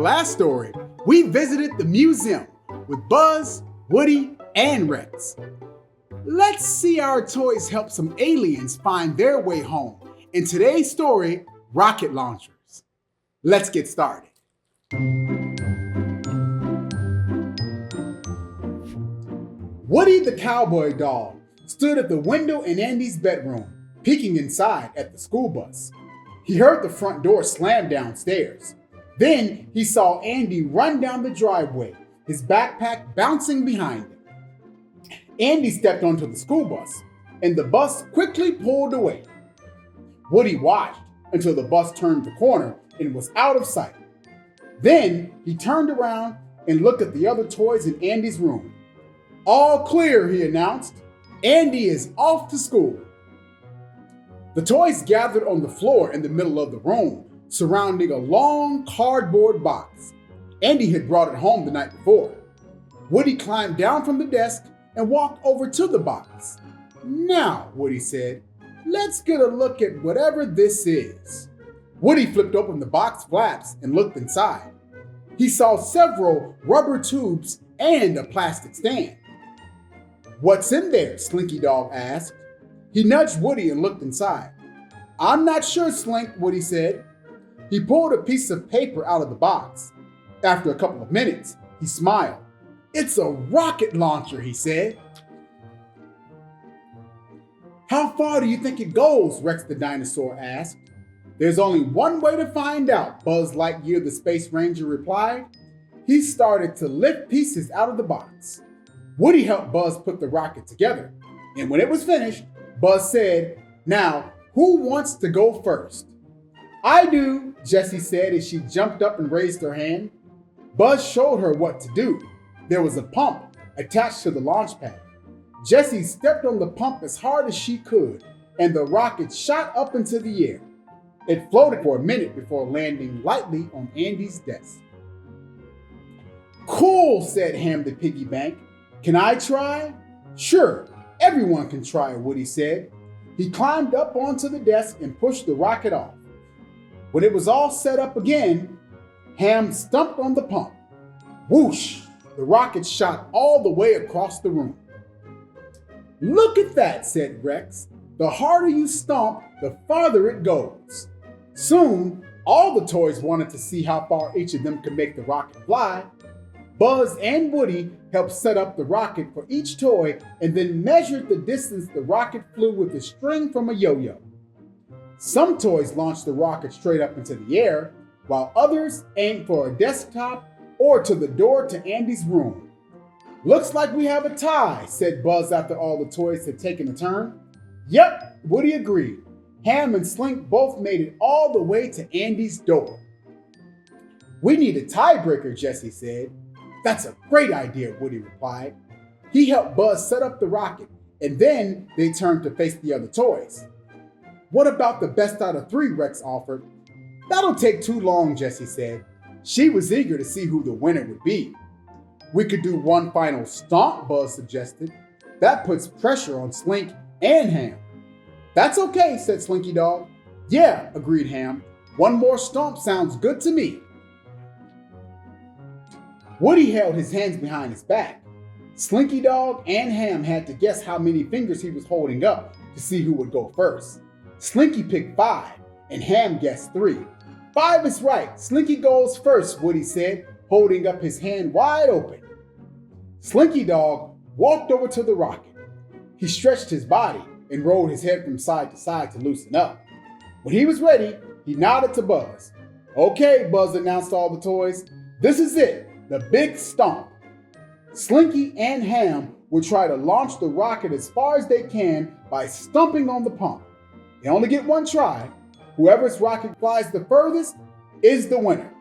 last story, we visited the museum with Buzz, Woody, and Rex. Let's see our toys help some aliens find their way home in today's story, Rocket Launchers. Let's get started. Woody the cowboy dog stood at the window in Andy's bedroom, peeking inside at the school bus. He heard the front door slam downstairs. Then he saw Andy run down the driveway, his backpack bouncing behind him. Andy stepped onto the school bus, and the bus quickly pulled away. Woody watched until the bus turned the corner and was out of sight. Then he turned around and looked at the other toys in Andy's room. "All clear," he announced. "Andy is off to school." The toys gathered on the floor in the middle of the room, surrounding a long cardboard box. Andy had brought it home the night before. Woody climbed down from the desk and walked over to the box. "Now," Woody said, "let's get a look at whatever this is." Woody flipped open the box flaps and looked inside. He saw several rubber tubes and a plastic stand. "What's in there?" Slinky Dog asked. He nudged Woody and looked inside. "I'm not sure, Slink," Woody said. He pulled a piece of paper out of the box. After a couple of minutes, he smiled. "It's a rocket launcher," he said. "How far do you think it goes?" Rex the dinosaur asked. "There's only one way to find out," Buzz Lightyear the Space Ranger replied. He started to lift pieces out of the box. Woody helped Buzz put the rocket together, and when it was finished, Buzz said, "Now, who wants to go first?" "I do," Jessie said as she jumped up and raised her hand. Buzz showed her what to do. There was a pump attached to the launch pad. Jessie stepped on the pump as hard as she could, and the rocket shot up into the air. It floated for a minute before landing lightly on Andy's desk. "Cool," said Ham the piggy bank. "Can I try?" "Sure, everyone can try," Woody said. He climbed up onto the desk and pushed the rocket off. When it was all set up again, Ham stumped on the pump. Whoosh! The rocket shot all the way across the room. "Look at that," said Rex. "The harder you stomp, the farther it goes." Soon, all the toys wanted to see how far each of them could make the rocket fly. Buzz and Woody helped set up the rocket for each toy and then measured the distance the rocket flew with a string from a yo-yo. Some toys launched the rocket straight up into the air, while others aimed for a desktop or to the door to Andy's room. "Looks like we have a tie," said Buzz after all the toys had taken a turn. "Yep," Woody agreed. Ham and Slink both made it all the way to Andy's door. "We need a tiebreaker," Jessie said. "That's a great idea," Woody replied. He helped Buzz set up the rocket, and then they turned to face the other toys. "What about the best out of three?" Rex offered. "That'll take too long," Jessie said. She was eager to see who the winner would be. "We could do one final stomp," Buzz suggested. "That puts pressure on Slink and Ham." "That's okay," said Slinky Dog. "Yeah," agreed Ham. "One more stomp sounds good to me." Woody held his hands behind his back. Slinky Dog and Ham had to guess how many fingers he was holding up to see who would go first. Slinky picked 5, and Ham guessed 3. "5 is right. Slinky goes first," Woody said, holding up his hand wide open. Slinky Dog walked over to the rocket. He stretched his body and rolled his head from side to side to loosen up. When he was ready, he nodded to Buzz. "Okay," Buzz announced to all the toys. "This is it, the big stomp." Slinky and Ham will try to launch the rocket as far as they can by stomping on the pump. They only get one try. Whoever's rocket flies the furthest is the winner.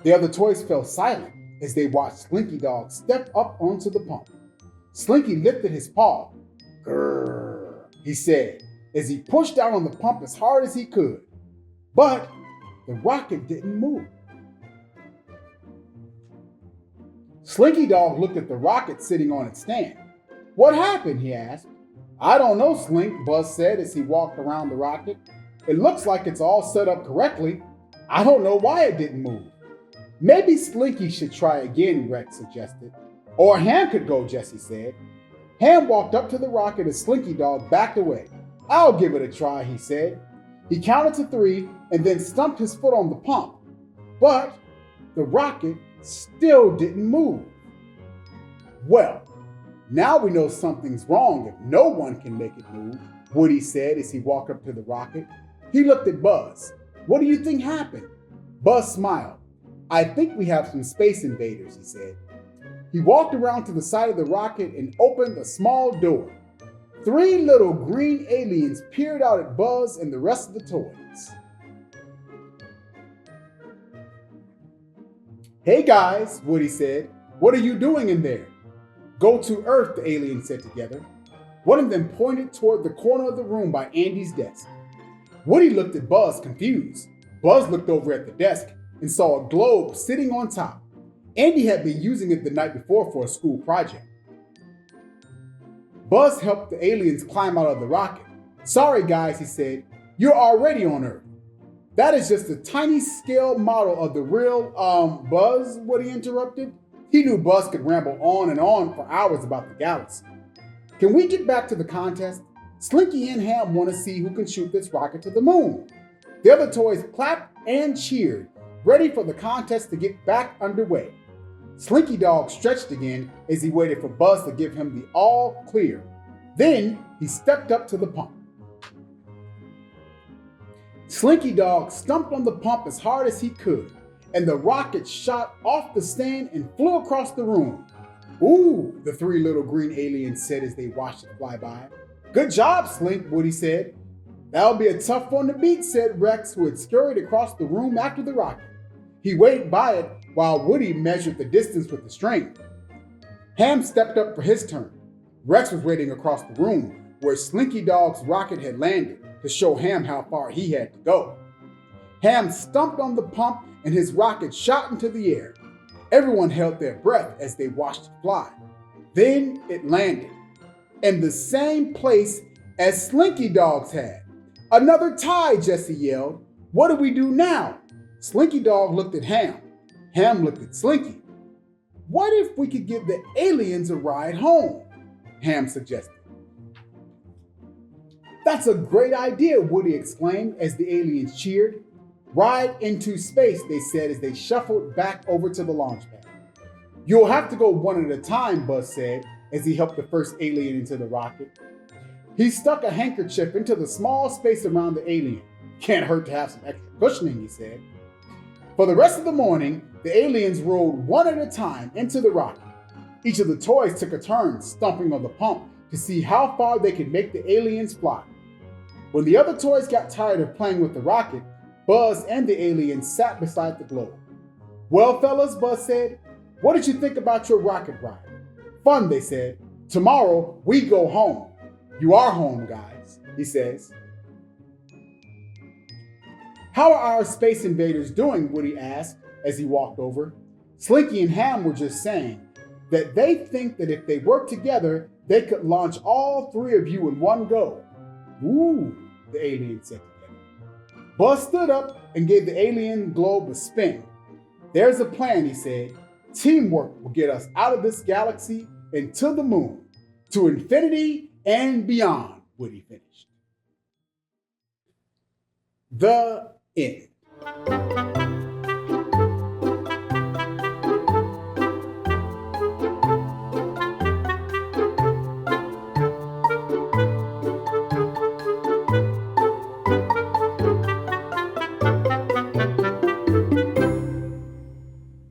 The other toys fell silent as they watched Slinky Dog step up onto the pump. Slinky lifted his paw. "Grrr," he said, as he pushed down on the pump as hard as he could. But the rocket didn't move. Slinky Dog looked at the rocket sitting on its stand. "What happened?" he asked. "I don't know, Slink," Buzz said as he walked around the rocket. "It looks like it's all set up correctly. I don't know why it didn't move." Maybe Slinky should try again, Rex suggested. Or Ham could go, Jesse said. Ham walked up to the rocket as Slinky Dog backed away. I'll give it a try, he said. He counted to 3 and then stumped his foot on the pump. But the rocket still didn't move. Well, now we know something's wrong if no one can make it move, Woody said as he walked up to the rocket. He looked at Buzz. What do you think happened? Buzz smiled. I think we have some space invaders, he said. He walked around to the side of the rocket and opened a small door. 3 little green aliens peered out at Buzz and the rest of the toys. Hey guys, Woody said. What are you doing in there? Go to Earth, the aliens said together. One of them pointed toward the corner of the room by Andy's desk. Woody looked at Buzz, confused. Buzz looked over at the desk and saw a globe sitting on top. Andy had been using it the night before for a school project. Buzz helped the aliens climb out of the rocket. Sorry guys, he said, you're already on Earth. That is just a tiny scale model of the real, Buzz, Woody interrupted. He knew Buzz could ramble on and on for hours about the galaxy. Can we get back to the contest? Slinky and Ham want to see who can shoot this rocket to the moon. The other toys clapped and cheered, ready for the contest to get back underway. Slinky Dog stretched again as he waited for Buzz to give him the all clear. Then he stepped up to the pump. Slinky Dog stumped on the pump as hard as he could, and the rocket shot off the stand and flew across the room. Ooh, the 3 little green aliens said as they watched it fly by. Good job, Slink, Woody said. That'll be a tough one to beat, said Rex, who had scurried across the room after the rocket. He waited by it while Woody measured the distance with the string. Ham stepped up for his turn. Rex was waiting across the room where Slinky Dog's rocket had landed to show Ham how far he had to go. Ham stumped on the pump and his rocket shot into the air. Everyone held their breath as they watched it fly. Then it landed in the same place as Slinky Dog's had. Another tie, Jesse yelled. What do we do now? Slinky Dog looked at Ham. Ham looked at Slinky. What if we could give the aliens a ride home? Ham suggested. That's a great idea, Woody exclaimed as the aliens cheered. Ride into space, they said as they shuffled back over to the launch pad. You'll have to go one at a time, Buzz said as he helped the first alien into the rocket. He stuck a handkerchief into the small space around the alien. Can't hurt to have some extra cushioning, he said. For the rest of the morning, the aliens rode one at a time into the rocket. Each of the toys took a turn stomping on the pump to see how far they could make the aliens fly. When the other toys got tired of playing with the rocket, Buzz and the aliens sat beside the globe. Well, fellas, Buzz said, what did you think about your rocket ride? Fun, they said. Tomorrow, we go home. You are home, guys, he says. How are our space invaders doing? Woody asked as he walked over. Slinky and Ham were just saying that they think that if they work together, they could launch all 3 of you in one go. Ooh, the alien said together. Buzz stood up and gave the alien globe a spin. There's a plan, he said. Teamwork will get us out of this galaxy and to the moon, to infinity and beyond, Woody finished. The end.